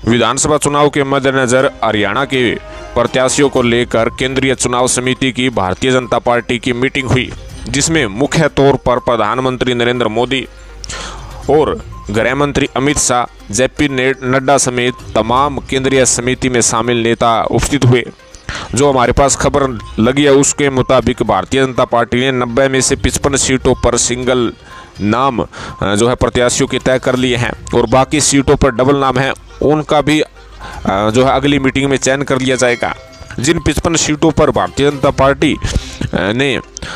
विधानसभा चुनाव के मद्देनजर हरियाणा के प्रत्याशियों को लेकर केंद्रीय चुनाव समिति की भारतीय जनता पार्टी की मीटिंग हुई, जिसमें मुख्य तौर पर प्रधानमंत्री नरेंद्र मोदी और गृह मंत्री अमित शाह, जेपी नड्डा समेत तमाम केंद्रीय समिति में शामिल नेता उपस्थित हुए। जो हमारे पास खबर लगी है उसके मुताबिक भारतीय जनता पार्टी ने 90 में से 55 सीटों पर सिंगल नाम जो है प्रत्याशियों के तय कर लिए हैं और बाकी सीटों पर डबल नाम है उनका भी जो है अगली मीटिंग में चयन कर लिया जाएगा। जिन 55 सीटों पर भारतीय जनता पार्टी ने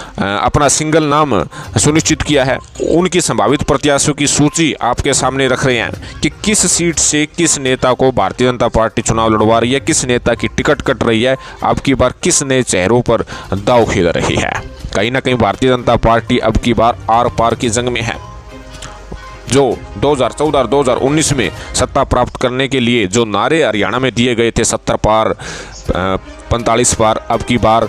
अपना सिंगल नाम सुनिश्चित किया है उनकी संभावित प्रत्याशियों की सूची आपके सामने रख रहे हैं कि किस सीट से किस नेता को भारतीय जनता पार्टी चुनाव लड़वा रही है, किस नेता की टिकट कट रही है, अब की बार किस नए चेहरों पर दांव खेल रही है। कहीं ना कहीं भारतीय जनता पार्टी अब की बार आर पार की जंग में है। जो 2014 और 2019 में सत्ता प्राप्त करने के लिए जो नारे हरियाणा में दिए गए थे 70 पार 45 पार, अब की बार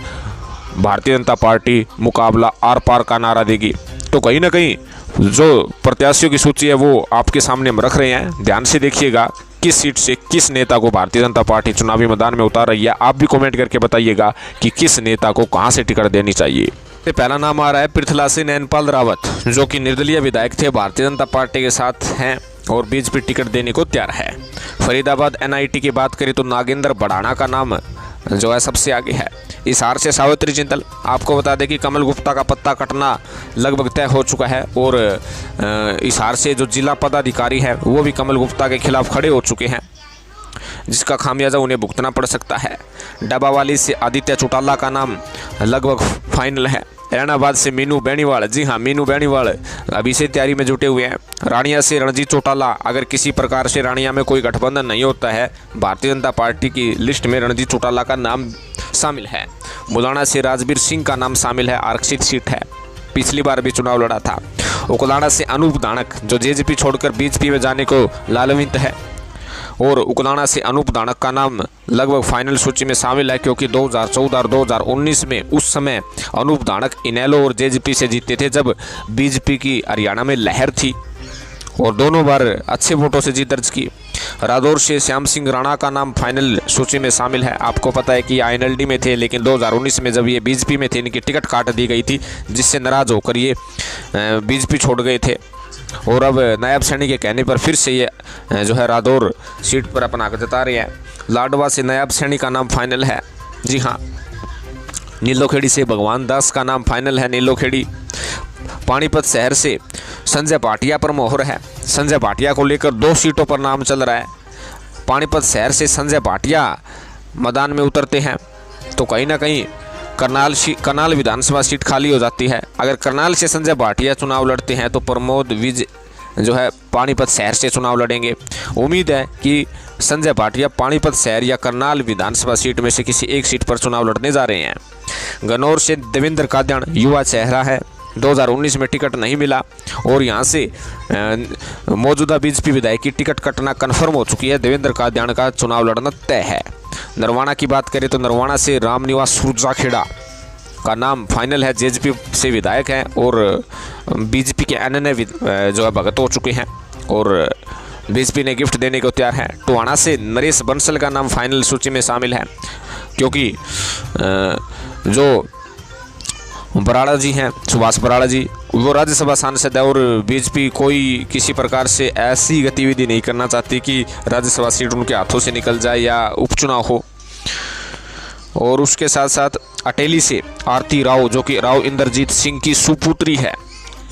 भारतीय जनता पार्टी मुकाबला आर पार का नारा देगी। तो कहीं ना कहीं जो प्रत्याशियों की सूची है वो आपके सामने हम रख रहे हैं, ध्यान से देखिएगा किस सीट से किस नेता को भारतीय जनता पार्टी चुनावी मैदान में उतार रही है। आप भी कमेंट करके बताइएगा कि किस नेता को कहां से टिकट देनी चाहिए। पहला नाम आ रहा है पृथला से नैनपाल रावत, जो कि निर्दलीय विधायक थे, भारतीय जनता पार्टी के साथ हैं और बीजेपी टिकट देने को तैयार है। फरीदाबाद एनआईटी की बात करें तो नागेंद्र बढ़ाना का नाम जो है सबसे आगे है। हिसार से सावित्री जिंदल, आपको बता दें कि कमल गुप्ता का पत्ता कटना लगभग तय हो चुका है और हिसार से जो जिला पदाधिकारी है वो भी कमल गुप्ता के खिलाफ खड़े हो चुके हैं, जिसका खामियाजा उन्हें भुगतना पड़ सकता है। डबावाली से आदित्य चौटाला का नाम लगभग फाइनल है। ऐनाबाद से मीनू बेनीवाल, जी हाँ मीनू बेनीवाल अभी से तैयारी में जुटे हुए हैं। रानिया से रणजीत चौटाला, अगर किसी प्रकार से रानिया में कोई गठबंधन नहीं होता है भारतीय जनता पार्टी की लिस्ट में रणजीत चौटाला का नाम शामिल है। मुलाना से राजवीर सिंह का नाम शामिल है, आरक्षित सीट है, पिछली बार भी चुनाव लड़ा था। उकलाना से अनूप दानक जो जेजेपी छोड़कर बीजेपी में जाने को लालवित है और उकलाना से अनूप दानक का नाम लगभग फाइनल सूची में शामिल है, क्योंकि 2014 और 2019 में उस समय अनूप दानक इनेलो और जेजेपी से जीते थे जब बीजेपी की हरियाणा में लहर थी और दोनों बार अच्छे वोटों से जीत दर्ज की। रादौर से श्याम सिंह राणा का नाम फाइनल सूची में शामिल है। आपको पता है कि आईएनएलडी में थे, लेकिन 2019 में जब ये बीजेपी में थे इनकी टिकट काट दी गई थी, जिससे नाराज होकर ये बीजेपी छोड़ गए थे और अब नायब सैनी के कहने पर फिर से ये जो है रादौर सीट पर अपना हक जता रहे हैं। लाडवा से नायब सैनी का नाम फाइनल है, जी हाँ। नीलोखेड़ी से भगवान दास का नाम फाइनल है, नीलोखेड़ी। पानीपत शहर से संजय भाटिया पर मोहर है। संजय भाटिया को लेकर 2 सीटों पर नाम चल रहा है। पानीपत शहर से संजय भाटिया मैदान में उतरते हैं तो कहीं ना कहीं करनाल विधानसभा सीट खाली हो जाती है। अगर करनाल से संजय भाटिया चुनाव लड़ते हैं तो प्रमोद विज जो है पानीपत शहर से चुनाव लड़ेंगे। उम्मीद है कि संजय भाटिया पानीपत शहर या करनाल विधानसभा सीट में से किसी एक सीट पर चुनाव लड़ने जा रहे हैं। गन्नौर से देवेंद्र कादयान युवा चेहरा है, 2019 में टिकट नहीं मिला और यहां से मौजूदा बीजेपी विधायक की टिकट कटना कन्फर्म हो चुकी है। देवेंद्र कादयान का चुनाव लड़ना तय है। नरवाना की बात करें तो नरवाना से रामनिवास सुरजाखेड़ा का नाम फाइनल है, जेजेपी से विधायक हैं और बीजेपी के अन्य जो है भगत हो चुके हैं और बीजेपी ने गिफ्ट देने को तैयार है। टोहाना से नरेश बंसल का नाम फाइनल सूची में शामिल है, क्योंकि जो बराड़ा जी हैं, सुभाष बराड़ा जी, वो राज्यसभा सांसद है और बीजेपी कोई किसी प्रकार से ऐसी गतिविधि नहीं करना चाहती कि राज्यसभा सीट उनके हाथों से निकल जाए या उपचुनाव हो। और उसके साथ साथ अटेली से आरती राव, जो कि राव इंद्रजीत सिंह की सुपुत्री है,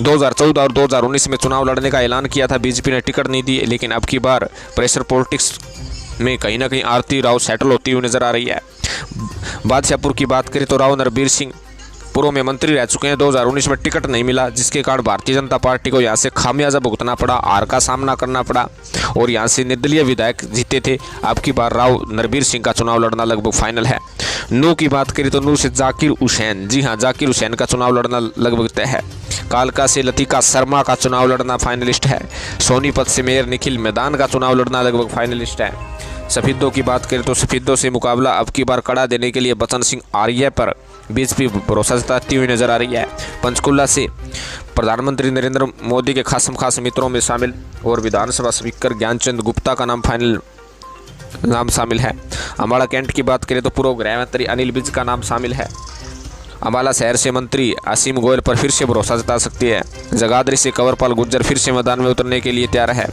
2014 और 2019 में चुनाव लड़ने का ऐलान किया था, बीजेपी ने टिकट नहीं दी, लेकिन अब की बार प्रेशर पॉलिटिक्स में कहीं ना कहीं आरती राव सेटल होती हुई नजर आ रही है। बादशाहपुर की बात करें तो राव नरबीर सिंह पूर्व में मंत्री रह चुके हैं, 2019 में टिकट नहीं मिला, जिसके कारण भारतीय जनता पार्टी को यहाँ से खामियाजा भुगतना पड़ा, हार का सामना करना पड़ा और यहाँ से निर्दलीय विधायक जीते थे। अब की बार राव नरबीर सिंह का चुनाव लड़ना लगभग फाइनल है। नू की बात करें तो नू से जाकिर हुसैन, जी हाँ जाकिर हुसैन का चुनाव लड़ना लगभग तय है। कालका से लतिका शर्मा का चुनाव लड़ना फाइनलिस्ट है। सोनीपत से मेयर निखिल मैदान का चुनाव लड़ना लगभग फाइनलिस्ट है। सफेदों की बात करें तो सफेदों से मुकाबला अब की बार कड़ा देने के लिए बचन सिंह आर्य पर बीजेपी भरोसा जताती हुई नजर आ रही है। पंचकुला से प्रधानमंत्री नरेंद्र मोदी के खास मित्रों में शामिल और विधानसभा स्पीकर ज्ञानचंद गुप्ता का नाम फाइनल नाम शामिल है। अम्बाला कैंट की बात करें तो पूर्व गृह मंत्री अनिल विज का नाम शामिल है। अम्बाला शहर से मंत्री असीम गोयल पर फिर से भरोसा जता सकती है। जगाधरी से कंवरपाल गुर्जर फिर से मैदान में उतरने के लिए तैयार है।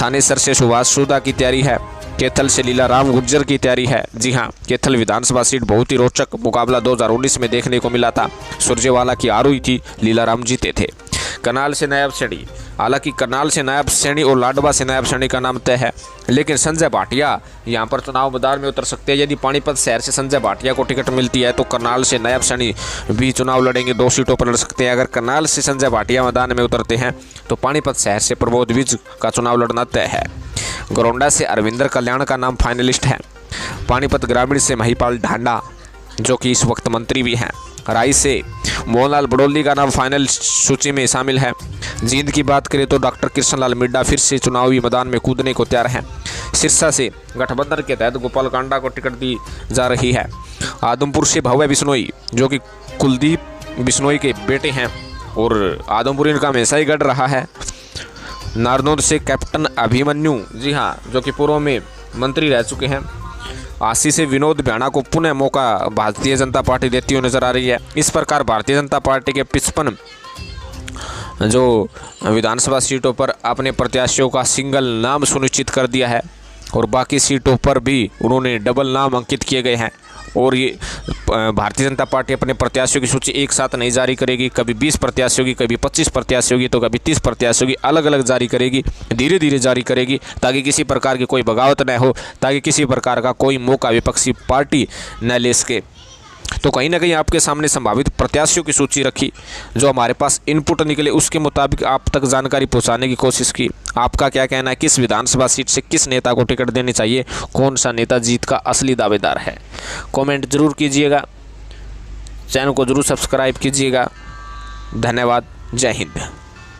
थानेसर से सुभाष सूदा की तैयारी है। कैथल से लीलाराम गुर्जर की तैयारी है। जी हां, कैथल विधानसभा सीट बहुत ही रोचक मुकाबला 2019 में देखने को मिला था। सुरजेवाला की आरोही थी, लीलाराम जीते थे। करनाल से नायब सैनी, हालांकि करनाल से नायब सैनी और लाडवा से नायब सैनी का नाम तय है, लेकिन संजय भाटिया यहां पर चुनाव मैदान में उतर सकते हैं। यदि पानीपत शहर से संजय भाटिया को टिकट मिलती है तो करनाल से नायब सैनी भी चुनाव लड़ेंगे, 2 सीटों पर लड़ सकते हैं। अगर करनाल से संजय भाटिया मैदान में उतरते हैं तो पानीपत शहर से प्रबोध विज का चुनाव लड़ना तय है। गोरौंडा से अरविंदर कल्याण का नाम फाइनलिस्ट है। पानीपत ग्रामीण से महिपाल ढांडा जो कि इस वक्त मंत्री भी हैं। राई से मोहनलाल बड़ोली का नाम फाइनल सूची में शामिल है। जींद की बात करें तो डॉक्टर कृष्णलाल मिड्डा फिर से चुनावी मैदान में कूदने को तैयार हैं। सिरसा से गठबंधन के तहत गोपाल कांडा को टिकट दी जा रही है। आदमपुर से भव्य बिश्नोई जो कि कुलदीप बिश्नोई के बेटे हैं और आदमपुर इनका हमेशा ही गढ़ रहा है। नारनौद से कैप्टन अभिमन्यु, जी हाँ, जो कि पूर्व में मंत्री रह चुके हैं। आसी से विनोद भ्याणा को पुनः मौका भारतीय जनता पार्टी देती हुई नजर आ रही है। इस प्रकार भारतीय जनता पार्टी के 55 जो विधानसभा सीटों पर अपने प्रत्याशियों का सिंगल नाम सुनिश्चित कर दिया है और बाकी सीटों पर भी उन्होंने डबल नाम अंकित किए गए हैं। और ये भारतीय जनता पार्टी अपने प्रत्याशियों की सूची एक साथ नहीं जारी करेगी। कभी 20 प्रत्याशियों की, कभी 25 प्रत्याशियों की, तो कभी 30 प्रत्याशियों की अलग अलग जारी करेगी। धीरे धीरे जारी करेगी ताकि किसी प्रकार की कोई बगावत न हो, ताकि किसी प्रकार का कोई मौका विपक्षी पार्टी न ले सके। तो कहीं ना कहीं आपके सामने संभावित प्रत्याशियों की सूची रखी, जो हमारे पास इनपुट निकले उसके मुताबिक आप तक जानकारी पहुंचाने की कोशिश की। आपका क्या कहना है, किस विधानसभा सीट से किस नेता को टिकट देनी चाहिए, कौन सा नेता जीत का असली दावेदार है? कमेंट जरूर कीजिएगा, चैनल को जरूर सब्सक्राइब कीजिएगा। धन्यवाद, जय हिंद।